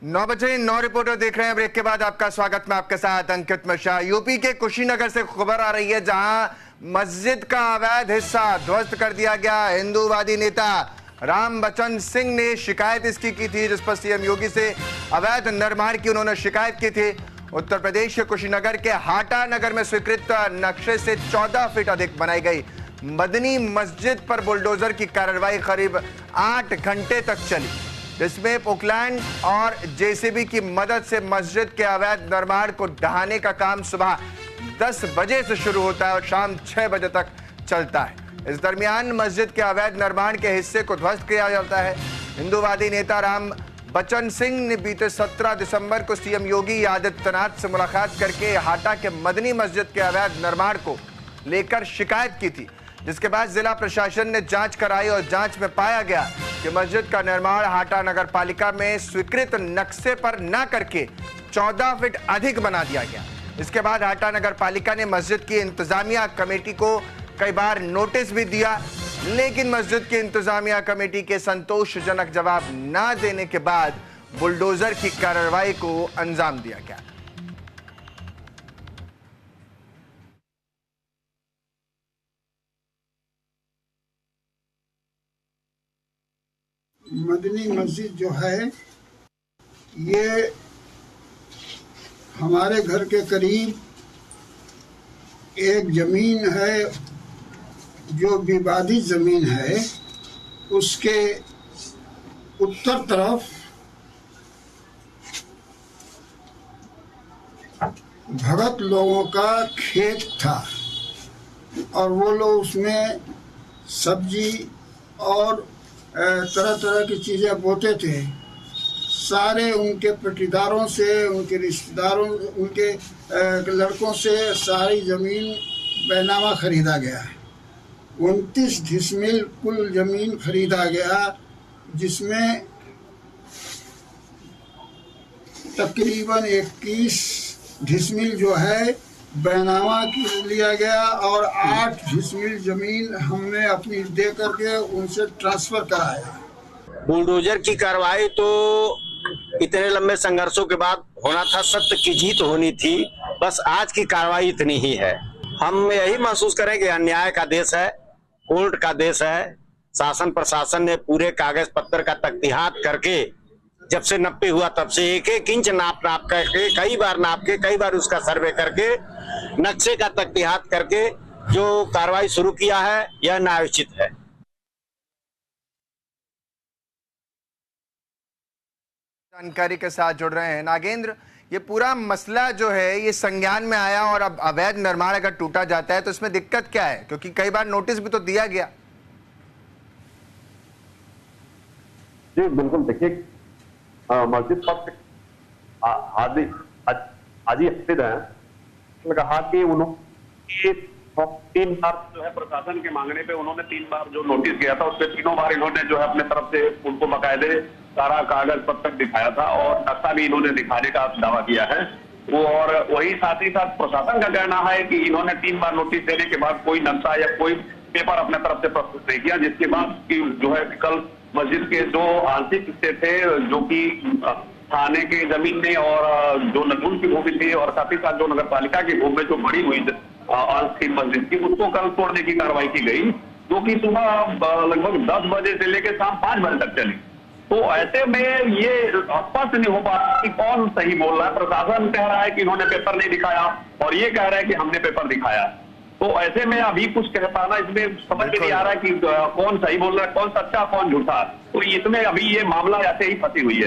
9 बजे 9 रिपोर्टर देख रहे हैं। ब्रेक के बाद आपका स्वागत। मैं आपके साथ अंकित मिश्रा। यूपी के कुशीनगर से खबर आ रही है, जहां मस्जिद का अवैध हिस्सा ध्वस्त कर दिया गया। हिंदूवादी नेता राम बचन सिंह ने शिकायत इसकी की थी, जिस पर सीएम योगी से अवैध निर्माण की उन्होंने शिकायत की थी। उत्तर प्रदेश के कुशीनगर के हाटा नगर में स्वीकृत नक्शे से 14 फीट अधिक बनाई गई मदनी मस्जिद पर बुलडोजर की कार्रवाई करीब 8 घंटे तक चली, जिसमें पोकलैंड और जेसीबी की मदद से मस्जिद के अवैध निर्माण को ढहाने का काम सुबह 10 बजे से शुरू होता है और शाम 6 बजे तक चलता है। इस दरमियान मस्जिद के अवैध निर्माण के हिस्से को ध्वस्त किया जाता है। हिंदूवादी नेता राम बचन सिंह ने बीते 17 दिसंबर को सीएम योगी आदित्यनाथ से मुलाकात करके हाटा के मदनी मस्जिद के अवैध निर्माण को लेकर शिकायत की थी, जिसके बाद जिला प्रशासन ने जांच कराई और जांच में पाया गया कि मस्जिद का निर्माण हाटा नगर पालिका में स्वीकृत नक्शे पर न करके 14 फीट अधिक बना दिया गया। इसके बाद हाटा नगर पालिका ने मस्जिद की इंतजामिया कमेटी को कई बार नोटिस भी दिया, लेकिन मस्जिद की इंतजामिया कमेटी के संतोषजनक जवाब न देने के बाद बुलडोजर की कार्रवाई को अंजाम दिया गया। मदनी मस्जिद जो है, ये हमारे घर के करीब एक जमीन है जो विवादित जमीन है, उसके उत्तर तरफ भगत लोगों का खेत था और वो लोग उसमें सब्जी और तरह तरह की चीज़ें बोते थे। सारे उनके पट्टीदारों से, उनके रिश्तेदारों, उनके लड़कों से सारी ज़मीन बैनामा खरीदा गया है। 29 डिसमिल कुल ज़मीन खरीदा गया, जिसमें तकरीबन 21 डिसमिल जो है बैनामा की लिया गया और 8 डिसमिल जमीन हमने अपनी दे करके उनसे ट्रांसफर कराया। बुलडोजर की कार्रवाई तो इतने लंबे संघर्षों के बाद होना था, सत्य की जीत होनी थी। बस आज की कार्रवाई इतनी ही है। हम यही महसूस करें कि अन्याय का देश है, कोर्ट का देश है। शासन प्रशासन ने पूरे कागज पत्तर का तख्तियात करके जब से 90 हुआ तब से एक एक इंच नाप करके, कई बार उसका सर्वे करके, नक्शे का तख्तियात करके जो कार्रवाई शुरू किया है, यह न्यायोचित है। जानकारी के साथ जुड़ रहे हैं नागेंद्र। ये पूरा मसला जो है, ये संज्ञान में आया और अब अवैध निर्माण अगर टूटा जाता है तो इसमें दिक्कत क्या है? क्योंकि कई बार नोटिस भी तो दिया गया। जी बिल्कुल, देखिए मस्जिद पर हाजी हफीज है, कहा कि उन्होंने 3 बार जो है प्रशासन के मांगने पे उन्होंने 3 बार जो नोटिस किया था, उसपे तीनों बार इन्होंने जो है अपने तरफ से उनको बाकायदे सारा कागज पत्र दिखाया था और नक्शा भी इन्होंने दिखाने का दावा किया है वो। और वही साथ ही साथ प्रशासन का कहना है कि इन्होंने 3 बार नोटिस देने के बाद कोई नक्शा या कोई पेपर अपने तरफ से प्रस्तुत नहीं किया, जिसके बाद की जो है कल मस्जिद के जो आंशिक हिस्से थे, जो कि थाने के जमीन में और जो नजूल की भूमि थी और साथ ही साथ जो नगर पालिका की भूमि में जो बड़ी हुई अंश थी मस्जिद की, उसको कल तोड़ने की कार्रवाई की गई, जो कि सुबह लगभग 10 बजे से लेकर शाम 5 बजे तक चली। तो ऐसे में ये स्पष्ट नहीं हो पाता कि कौन सही बोल रहा है। प्रशासन कह रहा है कि इन्होंने पेपर नहीं दिखाया और ये कह रहा है कि हमने पेपर दिखाया। तो ऐसे में अभी कुछ कह पाना इसमें समझ में नहीं आ रहा है कि कौन सही बोल रहा है, कौन सच्चा कौन झूठा। तो इसमें अभी ये मामला ऐसे ही फंसी हुई है।